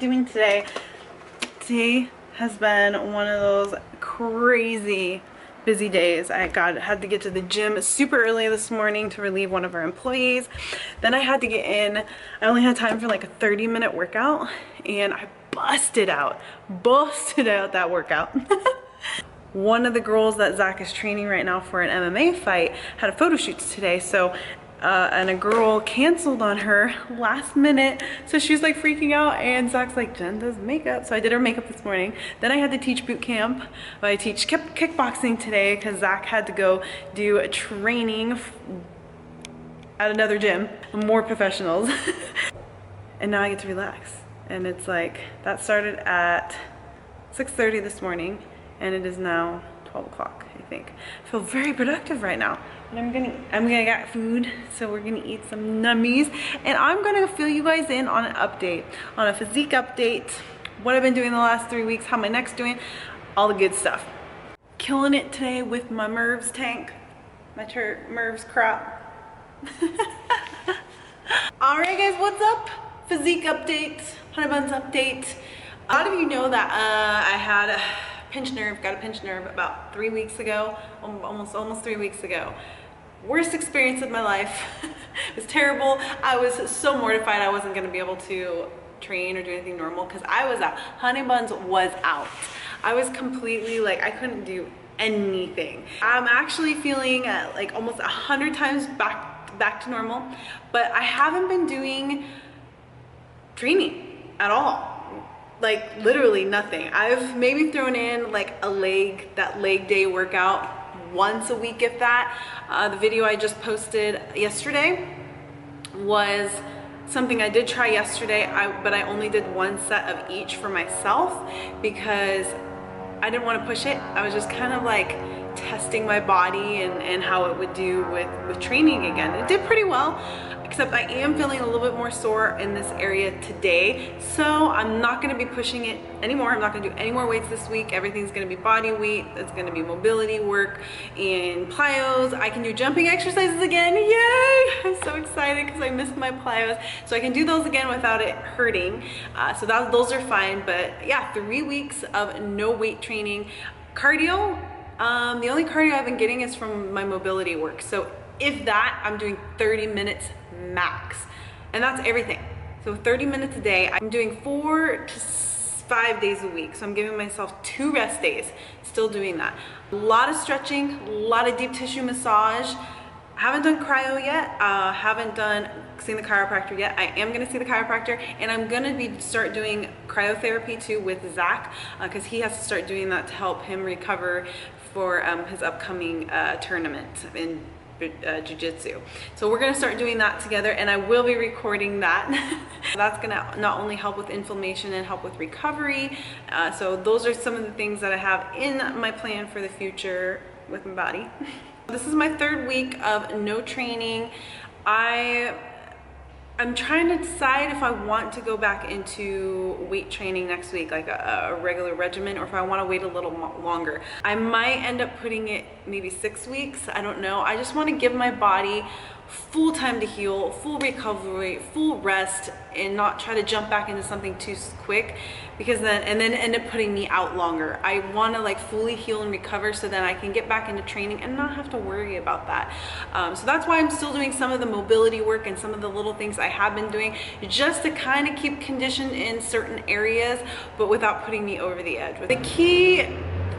doing today? Today has been one of those crazy busy days. I had to get to the gym super early this morning to relieve one of our employees. Then I had to get in. I only had time for like a 30-minute workout, and I busted out that workout. One of the girls that Zach is training right now for an MMA fight had a photo shoot today, so and a girl canceled on her last minute, so she was like freaking out, and Zach's like, Jen does makeup, so I did her makeup this morning. Then I had to teach boot camp. I teach kickboxing today because Zach had to go do a training at another gym, more professionals. And now I get to relax, and it's like that started at 6:30 this morning, and it is now 12 o'clock, I think. I feel very productive right now. And I'm gonna get food, so we're gonna eat some nummies, and I'm gonna fill you guys in on an update, on a physique update, what I've been doing the last 3 weeks, how my neck's doing, all the good stuff. Killing it today with my Mervs tank, my Mervs crop. All right, guys, what's up? Physique update, HunnyBuns update. A lot of you know that I had a pinched nerve, got a pinched nerve about 3 weeks ago, almost 3 weeks ago. Worst experience of my life. It was terrible. I was so mortified I wasn't gonna be able to train or do anything normal because I was out. HunnyBuns was out. I was completely like, I couldn't do anything. I'm actually feeling like almost 100 times back to normal, but I haven't been doing training at all. Like literally nothing. I've maybe thrown in like that leg day workout once a week, if that. The video I just posted yesterday was something I did try yesterday, but I only did one set of each for myself because I didn't want to push it. I was just kind of like testing my body and how it would do with training again. It did pretty well, except I am feeling a little bit more sore in this area today, so I'm not going to be pushing it anymore. I'm not going to do any more weights this week. Everything's going to be body weight. It's going to be mobility work and plyos. I can do jumping exercises again. Yay! I'm so excited because I missed my plyos, so I can do those again without it hurting. So those are fine. But yeah, 3 weeks of no weight training. Cardio, the only cardio I've been getting is from my mobility work. So if that, I'm doing 30 minutes max, and that's everything. So 30 minutes a day. I'm doing 4 to 5 days a week, so I'm giving myself 2 rest days. Still doing that. A lot of stretching, a lot of deep tissue massage. Haven't done cryo yet. Haven't seen the chiropractor yet. I am gonna see the chiropractor, and I'm gonna start doing cryotherapy too with Zach, because he has to start doing that to help him recover for his upcoming tournament in jiu-jitsu. So we're gonna start doing that together, and I will be recording that. That's gonna not only help with inflammation and help with recovery. So those are some of the things that I have in my plan for the future with my body. This is my 3rd week of no training. I'm trying to decide if I want to go back into weight training next week, like a regular regimen, or if I want to wait a little longer. I might end up putting it maybe 6 weeks. I don't know. I just want to give my body full time to heal, full recovery, full rest, and not try to jump back into something too quick, because then end up putting me out longer. I want to like fully heal and recover so then I can get back into training and not have to worry about that. So that's why I'm still doing some of the mobility work and some of the little things I have been doing, just to kind of keep conditioned in certain areas, but without putting me over the edge. The key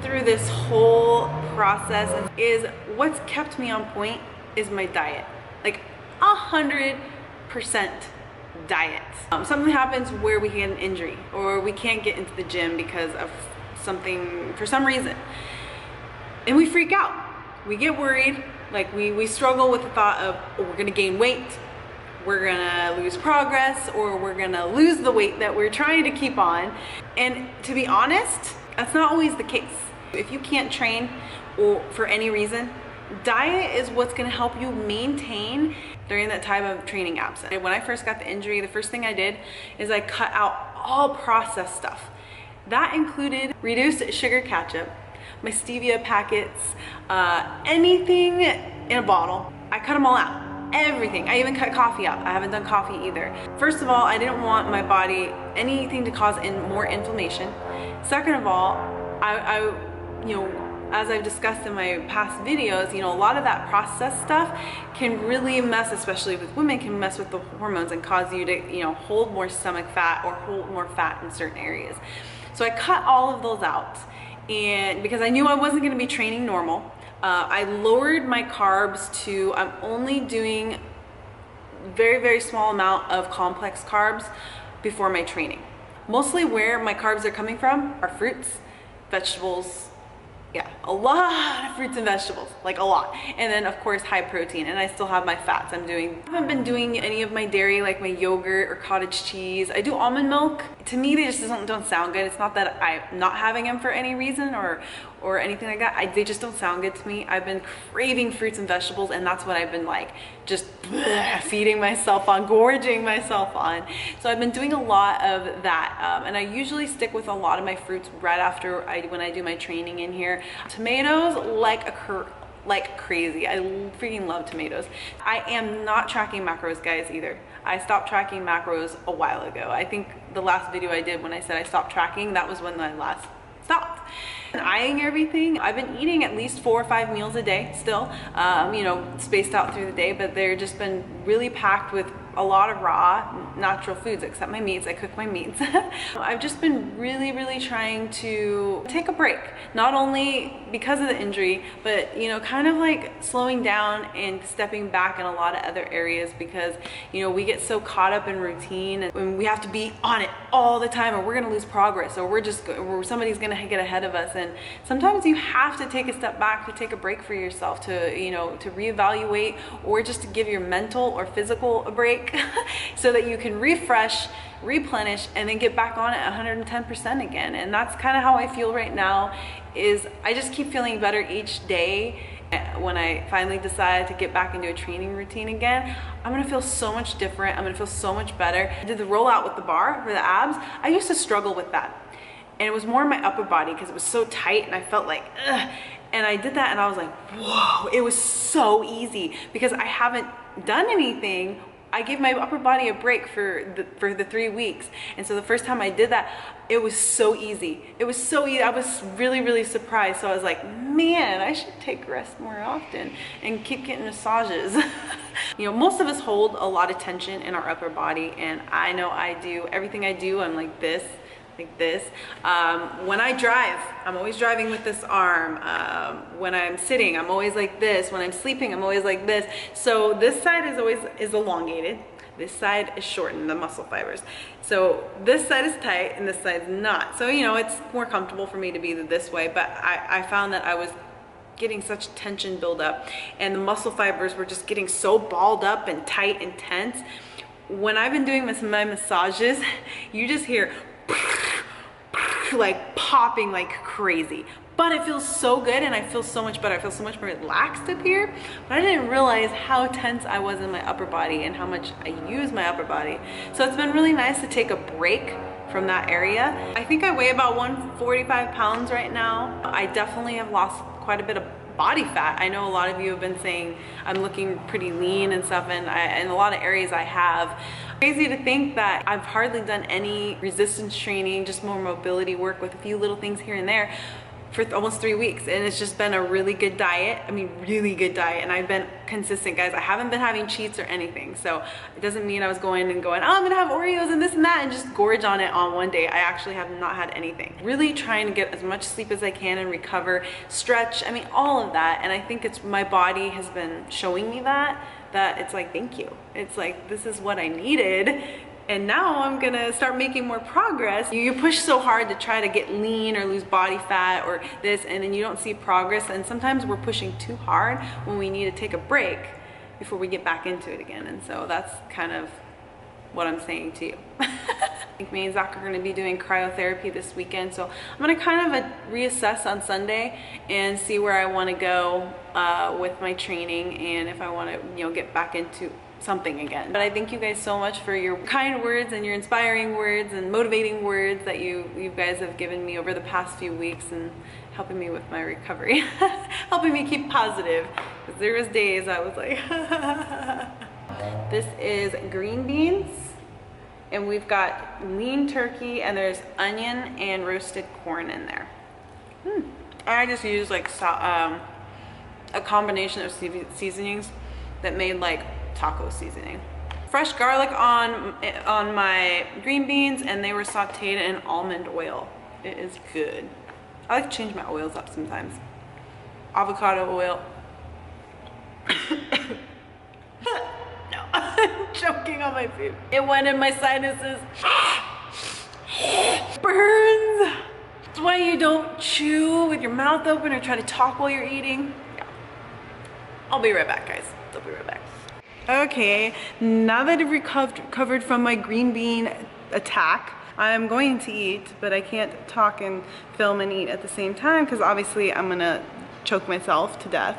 through this whole process is what's kept me on point is my diet. Like 100% diet. Something happens where we get an injury or we can't get into the gym because of something, for some reason, and we freak out. We get worried. Like we struggle with the thought of, oh, we're gonna gain weight, we're gonna lose progress, or we're gonna lose the weight that we're trying to keep on. And to be honest, that's not always the case. If you can't train or for any reason, diet is what's going to help you maintain during that time of training absence. When I first got the injury, the first thing I did is I cut out all processed stuff. That included reduced sugar ketchup, my stevia packets, anything in a bottle. I cut them all out. Everything. I even cut coffee out. I haven't done coffee either. First of all, I didn't want my body anything to cause more inflammation. Second of all, you know, as I've discussed in my past videos, you know, a lot of that processed stuff can really mess, especially with women, can mess with the hormones and cause you to, you know, hold more stomach fat or hold more fat in certain areas. So I cut all of those out, and because I knew I wasn't going to be training normal, I lowered my carbs to, I'm only doing very, very small amount of complex carbs before my training. Mostly where my carbs are coming from are fruits, vegetables, yeah, a lot of fruits and vegetables, like a lot. And then of course high protein, and I still have my fats. I haven't been doing any of my dairy, like my yogurt or cottage cheese. I do almond milk. To me, they just don't sound good. It's not that I'm not having them for any reason or anything like that. They just don't sound good to me. I've been craving fruits and vegetables, and that's what I've been like, just feeding myself on, gorging myself on. So I've been doing a lot of that, and I usually stick with a lot of my fruits right after when I do my training in here. Tomatoes like crazy. I freaking love tomatoes. I am not tracking macros, guys, either. I stopped tracking macros a while ago. I think the last video I did when I said I stopped tracking, that was when I last stopped. And eyeing everything, I've been eating at least 4 or 5 meals a day still, you know, spaced out through the day, but they're just been really packed with a lot of raw natural foods, except my meats. I cook my meats. I've just been really, really trying to take a break, not only because of the injury, but, you know, kind of like slowing down and stepping back in a lot of other areas, because, you know, we get so caught up in routine and we have to be on it all the time, or we're gonna lose progress, or somebody's gonna get ahead of us. And sometimes you have to take a step back, to take a break for yourself, to, you know, to reevaluate, or just to give your mental or physical a break so that you can refresh, replenish, and then get back on it 110% again. And that's kind of how I feel right now. Is I just keep feeling better each day. When I finally decide to get back into a training routine again, I'm gonna feel so much different. I'm gonna feel so much better. I did the rollout with the bar for the abs. I used to struggle with that, and it was more in my upper body because it was so tight and I felt like ugh. And I did that and I was like, whoa, it was so easy because I haven't done anything. I gave my upper body a break for the 3 weeks. And so the first time I did that, it was so easy. It was so easy. I was really, really surprised. So I was like, man, I should take rest more often and keep getting massages. You know, most of us hold a lot of tension in our upper body, and I know I do. Everything I do, I'm like this. When I drive, I'm always driving with this arm. When I'm sitting, I'm always like this. When I'm sleeping, I'm always like this. So this side is elongated. This side is shortened, the muscle fibers. So this side is tight and this side's not. So, you know, it's more comfortable for me to be this way, but I found that I was getting such tension buildup, and the muscle fibers were just getting so balled up and tight and tense. When I've been doing my massages, you just hear like popping like crazy, but it feels so good and I feel so much better. I feel so much more relaxed up here, but I didn't realize how tense I was in my upper body and how much I use my upper body. So it's been really nice to take a break from that area. I think I weigh about 145 pounds right now. I definitely have lost quite a bit of body fat. I know a lot of you have been saying I'm looking pretty lean and stuff, and in a lot of areas I have. Crazy to think that I've hardly done any resistance training, just more mobility work with a few little things here and there for almost 3 weeks, and it's just been a really good diet. I mean, really good diet, and I've been consistent, guys. I haven't been having cheats or anything, so it doesn't mean I was going, oh, I'm gonna have Oreos and this and that and just gorge on it on one day. I actually have not had anything. Really trying to get as much sleep as I can and recover, stretch, I mean, all of that. And I think it's my body has been showing me that it's like, thank you. It's like, this is what I needed. And now I'm gonna start making more progress. You push so hard to try to get lean or lose body fat or this, and then you don't see progress. And sometimes we're pushing too hard when we need to take a break before we get back into it again. And so that's kind of what I'm saying to you. I think me and Zach are gonna be doing cryotherapy this weekend. So I'm gonna kind of reassess on Sunday and see where I wanna go with my training, and if I wanna, you know, get back into something again. But I thank you guys so much for your kind words and your inspiring words and motivating words that you guys have given me over the past few weeks, and helping me with my recovery. Helping me keep positive, because there was days I was like this is green beans And we've got lean turkey, and there's onion and roasted corn in there. I just used like a combination of seasonings that made like taco seasoning. Fresh garlic on my green beans, and they were sauteed in almond oil. It is good. I like to change my oils up sometimes. Avocado oil. No, I'm choking on my food. It went in my sinuses. Burns. That's why you don't chew with your mouth open or try to talk while you're eating. Yeah. I'll be right back, guys. I'll be right back. Okay, now that I've recovered from my green bean attack, I'm going to eat, but I can't talk and film and eat at the same time because obviously I'm gonna choke myself to death.